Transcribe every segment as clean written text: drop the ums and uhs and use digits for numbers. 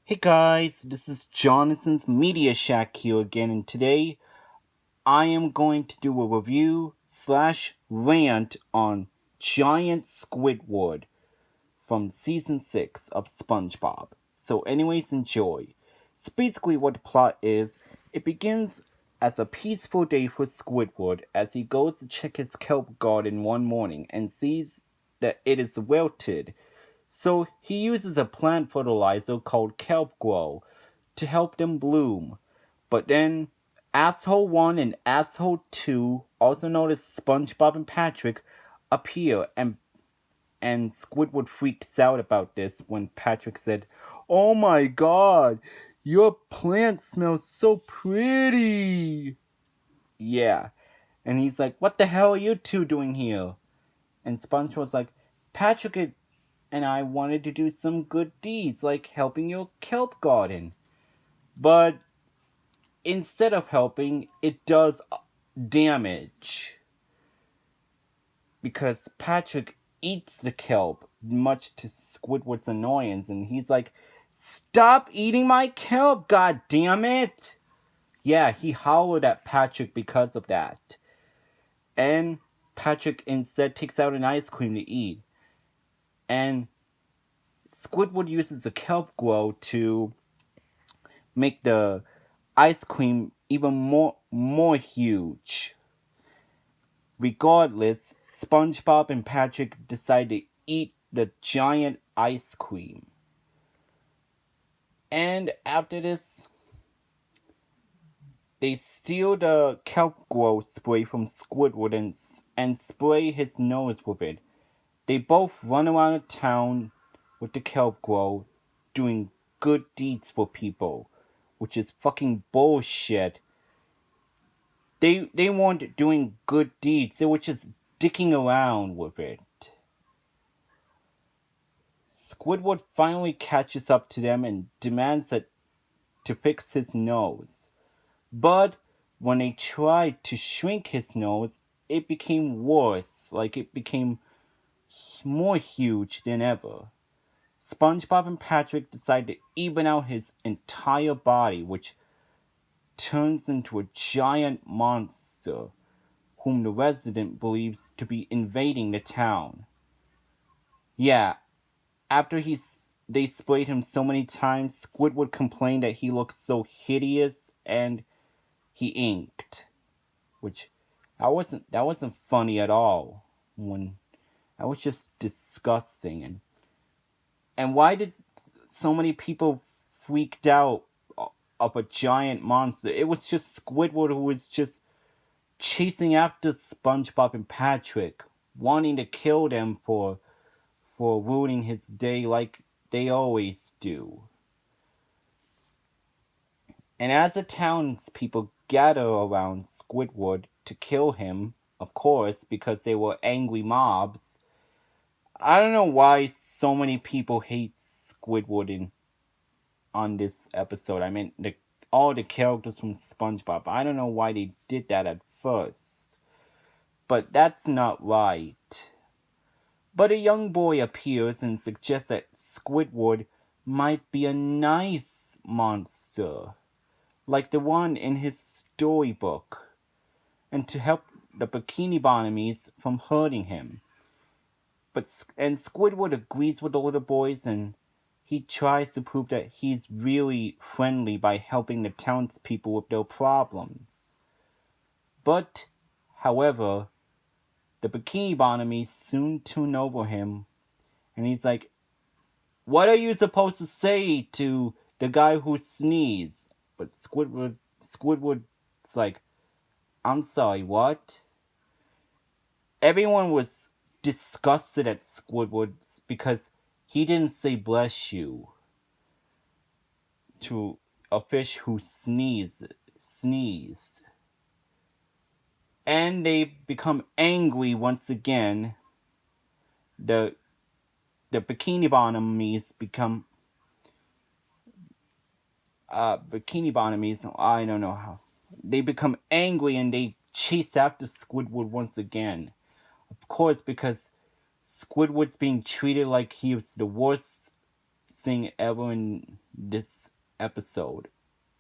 Hey guys, this is Jonathan's Media Shack here again, and today I am going to do a review slash rant on Giant Squidward from season 6 of SpongeBob. So, anyways, enjoy. So, basically, what the plot is, it begins as a peaceful day for Squidward as he goes to check his kelp garden one morning and sees that it is wilted. So he uses a plant fertilizer called kelp grow to help them bloom. But then Asshole 1 and Asshole 2, also known as SpongeBob and Patrick, appear and Squidward freaks out about this when Patrick said, "Oh my god, your plant smells so pretty." Yeah. And he's like, "What the hell are you two doing here?" And SpongeBob's like, "Patrick and I wanted to do some good deeds, like helping your kelp garden. But instead of helping, it does damage. Because Patrick eats the kelp, much to Squidward's annoyance, and he's like, "Stop eating my kelp, god damn it!" Yeah, he howled at Patrick because of that. And Patrick instead takes out an ice cream to eat. And Squidward uses the kelp glow to make the ice cream even more huge. Regardless, SpongeBob and Patrick decide to eat the giant ice cream. And after this, they steal the kelp glow spray from Squidward and spray his nose with it. They both run around town with the kelp glow, doing good deeds for people, which is fucking bullshit. They weren't doing good deeds, they were just dicking around with it. Squidward finally catches up to them and demands that to fix his nose. But when they tried to shrink his nose, it became worse, like it became more huge than ever. SpongeBob and Patrick decide to even out his entire body, which turns into a giant monster whom the resident believes to be invading the town. Yeah, after they sprayed him so many times, Squidward complained that he looked so hideous and he inked. Which that wasn't funny at all. When that was just disgusting. And why did so many people freaked out of a giant monster? It was just Squidward who was just chasing after SpongeBob and Patrick, wanting to kill them for ruining his day like they always do. And as the townspeople gather around Squidward to kill him, of course, because they were angry mobs, I don't know why so many people hate Squidward on this episode. I mean, all the characters from SpongeBob. I don't know why they did that at first. But that's not right. But a young boy appears and suggests that Squidward might be a nice monster, like the one in his storybook, and to help the Bikini Bottomies from hurting him. And Squidward agrees with the little boys, and he tries to prove that he's really friendly by helping the townspeople with their problems. But, however, the Bikini Bottomies soon tune over him, and he's like, "What are you supposed to say to the guy who sneezed?" But Squidward's like, "I'm sorry, what?" Everyone was disgusted at Squidward because he didn't say "bless you" to a fish who sneezed. And they become angry once again. The Bikini Bottomies become Bikini Bottomies. I don't know how. They become angry and they chase after Squidward once again. Of course, because Squidward's being treated like he was the worst thing ever in this episode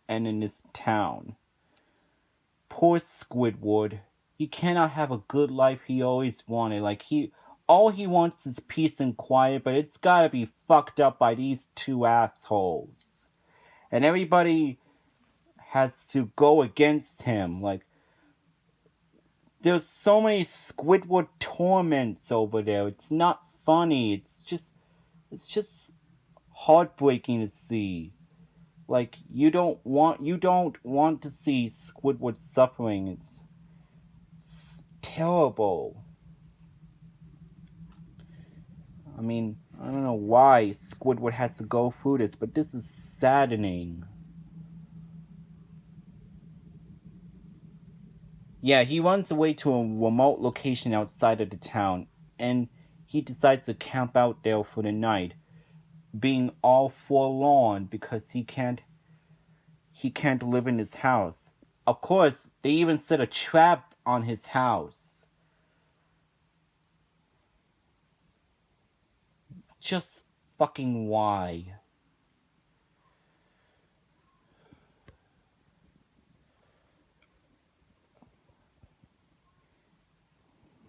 and in this town. Poor Squidward. He cannot have a good life he always wanted. All he wants is peace and quiet, but it's gotta be fucked up by these two assholes. And everybody has to go against him. There's so many Squidward torments over there. It's not funny. It's just heartbreaking to see. You don't want to see Squidward suffering. It's terrible. I mean, I don't know why Squidward has to go through this, but this is saddening. Yeah, he runs away to a remote location outside of the town, and he decides to camp out there for the night, being all forlorn because he can't live in his house. Of course, they even set a trap on his house. Just fucking why?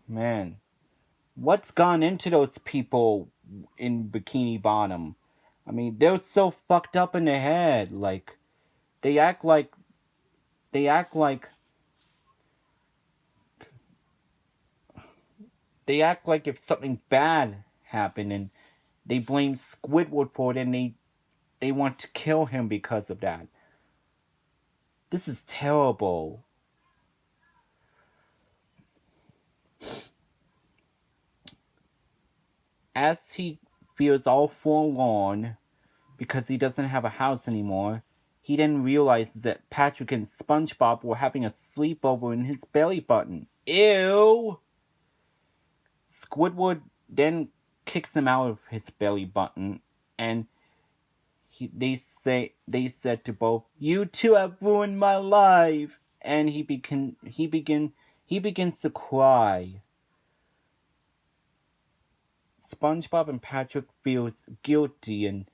Man, what's gone into those people in Bikini Bottom? I mean, they're so fucked up in the head. They act like they act like if something bad happened and they blame Squidward for it, and they want to kill him because of that. This is terrible. As he feels all forlorn because he doesn't have a house anymore, he then realizes that Patrick and SpongeBob were having a sleepover in his belly button. Ew! Squidward then kicks him out of his belly button, and they said to both, "You two have ruined my life," and he begins to cry. SpongeBob and Patrick feels guilty, and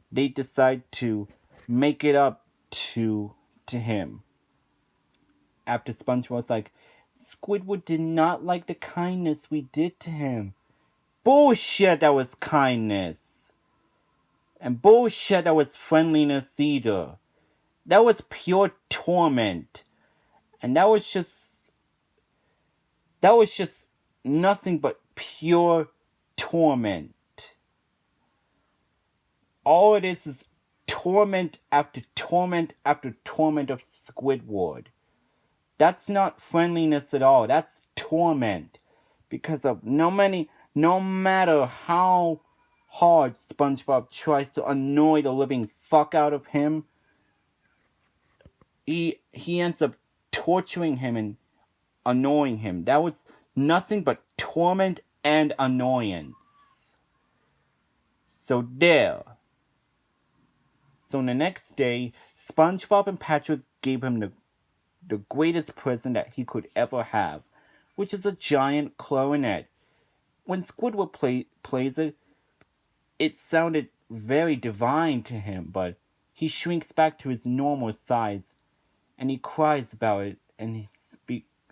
they decide to make it up to him. After SpongeBob's like, "Squidward did not like the kindness we did to him." Bullshit, that was kindness. And bullshit, that was friendliness either. That was pure torment. And that was just nothing but pure torment. All it is torment after torment after torment of Squidward. That's not friendliness at all. That's torment. Because of no matter how hard SpongeBob tries to annoy the living fuck out of him, he ends up torturing him and annoying him. That was nothing but torment and annoyance. So there. So the next day, SpongeBob and Patrick gave him the greatest present that he could ever have, which is a giant clarinet. When Squidward plays it, it sounded very divine to him, but he shrinks back to his normal size, and he cries about it, and he's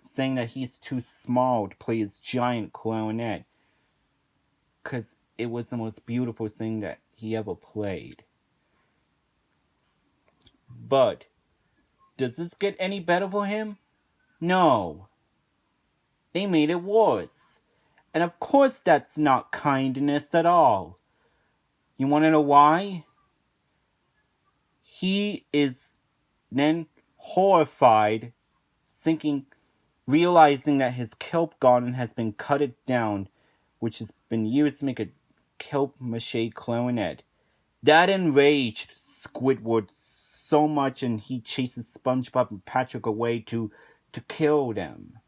saying that he's too small to play his giant clarinet, because it was the most beautiful thing that he ever played. But does this get any better for him? No. They made it worse. And of course that's not kindness at all. You want to know why? He is then horrified, realizing that his kelp garden has been cut down, which has been used to make a kelp mache clarinet. That enraged Squidward so much, and he chases SpongeBob and Patrick away to kill them.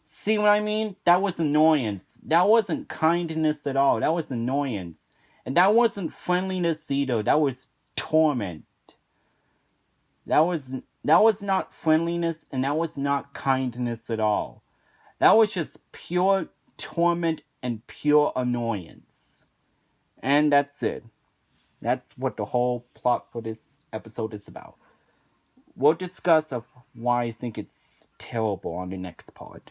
See what I mean? That was annoyance. That wasn't kindness at all. That was annoyance. And that wasn't friendliness either. That was torment. That was not friendliness, and that was not kindness at all. That was just pure torment and pure annoyance. And that's it. That's what the whole plot for this episode is about. We'll discuss of why I think it's terrible on the next part.